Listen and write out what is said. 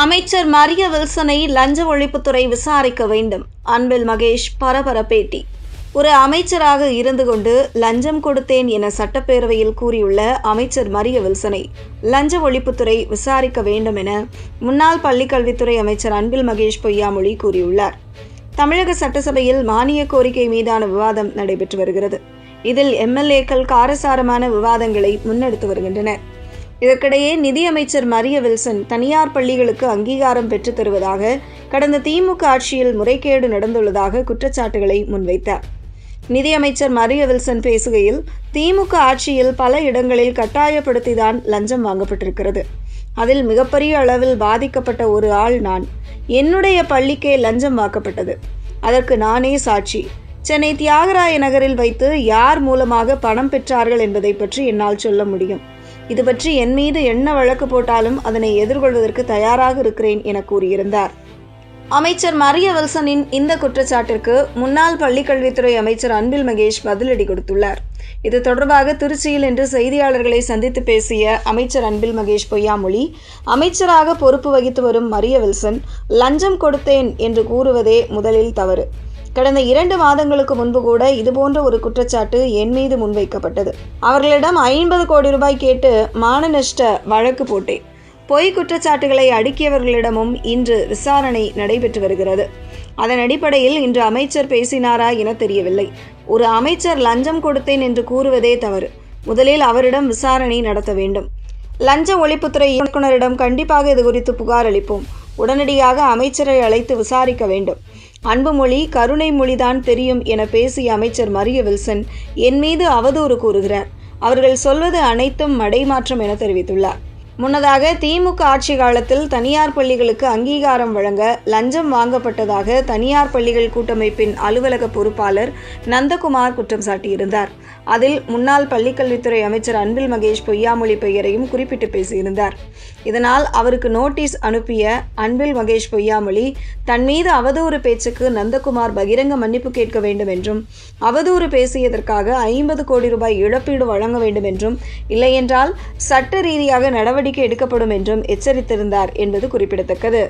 அமைச்சர் மரிய வில்சனை லஞ்ச ஒழிப்புத்துறை விசாரிக்க வேண்டும். அன்பில் மகேஷ் பரபர பேட்டி. ஒரு அமைச்சராக இருந்து கொண்டு லஞ்சம் கொடுத்தேன் என சட்டப்பேரவையில் கூறியுள்ள அமைச்சர் மரிய வில்சனை லஞ்ச ஒழிப்புத்துறை விசாரிக்க வேண்டும் என முன்னாள் பள்ளிக்கல்வித்துறை அமைச்சர் அன்பில் மகேஷ் பொய்யாமொழி கூறியுள்ளார். தமிழக சட்டசபையில் மானிய கோரிக்கை மீதான விவாதம் நடைபெற்று வருகிறது. இதில் எம்எல்ஏக்கள் காரசாரமான விவாதங்களை முன்னெடுத்து வருகின்றனர். இதற்கிடையே நிதியமைச்சர் மரிய வில்சன் தனியார் பள்ளிகளுக்கு அங்கீகாரம் பெற்றுத் தருவதாக கடந்த திமுக ஆட்சியில் முறைகேடு நடந்துள்ளதாக குற்றச்சாட்டுகளை முன்வைத்தார். நிதியமைச்சர் மரிய வில்சன் பேசுகையில், திமுக ஆட்சியில் பல இடங்களில் கட்டாயப்படுத்திதான் லஞ்சம் வாங்கப்பட்டிருக்கிறது. அதில் மிகப்பெரிய அளவில் பாதிக்கப்பட்ட ஒரு ஆள் நான். என்னுடைய பள்ளிக்கே லஞ்சம் வாக்கப்பட்டது. அதற்கு நானே சாட்சி. சென்னை தியாகராய நகரில் வைத்து யார் மூலமாக பணம் பெற்றார்கள் என்பதை பற்றி என்னால் சொல்ல முடியும். இது பற்றி என் மீது என்ன வழக்கு போட்டாலும் அதனை எதிர்கொள்வதற்கு தயாராக இருக்கிறேன் என கூறியிருந்தார். அமைச்சர் மரிய வில்சனின் இந்த குற்றச்சாட்டிற்கு முன்னாள் பள்ளிக்கல்வித்துறை அமைச்சர் அன்பில் மகேஷ் பதிலடி கொடுத்துள்ளார். இது தொடர்பாக திருச்சியில் இன்று செய்தியாளர்களை சந்தித்து பேசிய அமைச்சர் அன்பில் மகேஷ் பொய்யாமொழி, அமைச்சராக பொறுப்பு வகித்து வரும் மரிய வில்சன் லஞ்சம் கொடுத்தேன் என்று கூறுவதே முதலில் தவறு. கடந்த 2 மாதங்களுக்கு முன்பு கூட இதுபோன்ற ஒரு குற்றச்சாட்டு என் மீது முன்வைக்கப்பட்டது. அவர்களிடம் 50 கோடி ரூபாய் கேட்டு மான நஷ்ட வழக்கு போட்டேன். பொய் குற்றச்சாட்டுகளை அடுக்கியவர்களிடமும் இன்று விசாரணை நடைபெற்று வருகிறது. அதன் அடிப்படையில் இன்று அமைச்சர் பேசினாரா என தெரியவில்லை. ஒரு அமைச்சர் லஞ்சம் கொடுத்தேன் என்று கூறுவதே தவறு. முதலில் அவரிடம் விசாரணை நடத்த வேண்டும். லஞ்ச ஒழிப்புத்துறை இயக்குநரிடம் கண்டிப்பாக இது குறித்து புகார் அளிப்போம். உடனடியாக அமைச்சரை அழைத்து விசாரிக்க வேண்டும். அன்பு மொழி, கருணை மொழிதான் தெரியும் என பேசிய அமைச்சர் மரிய வில்சன் என் மீது அவதூறு கூறுகிறார். அவர்கள் சொல்வது அனைத்தும் மடைமாற்றம் என தெரிவித்துள்ளார். முன்னதாக திமுக ஆட்சி காலத்தில் தனியார் பள்ளிகளுக்கு அங்கீகாரம் வழங்க லஞ்சம் வாங்கப்பட்டதாக தனியார் பள்ளிகள் கூட்டமைப்பின் அலுவலக பொறுப்பாளர் நந்தகுமார் குற்றம் சாட்டியிருந்தார். அதில் முன்னாள் பள்ளிக்கல்வித்துறை அமைச்சர் அன்பில் மகேஷ் பொய்யாமொழி பெயரையும் குறிப்பிட்டு பேசியிருந்தார். இதனால் அவருக்கு நோட்டீஸ் அனுப்பிய அன்பில் மகேஷ் பொய்யாமொழி தன் மீது அவதூறு பேச்சுக்கு நந்தகுமார் பகிரங்க மன்னிப்பு கேட்க வேண்டும் என்றும், அவதூறு பேசியதற்காக 50 கோடி ரூபாய் இழப்பீடு வழங்க வேண்டும் என்றும், இல்லையென்றால் சட்ட ரீதியாக நடவடிக்கை எடுக்கப்படும் என்றும் எச்சரித்திருந்தார் என்பது குறிப்பிடத்தக்கது.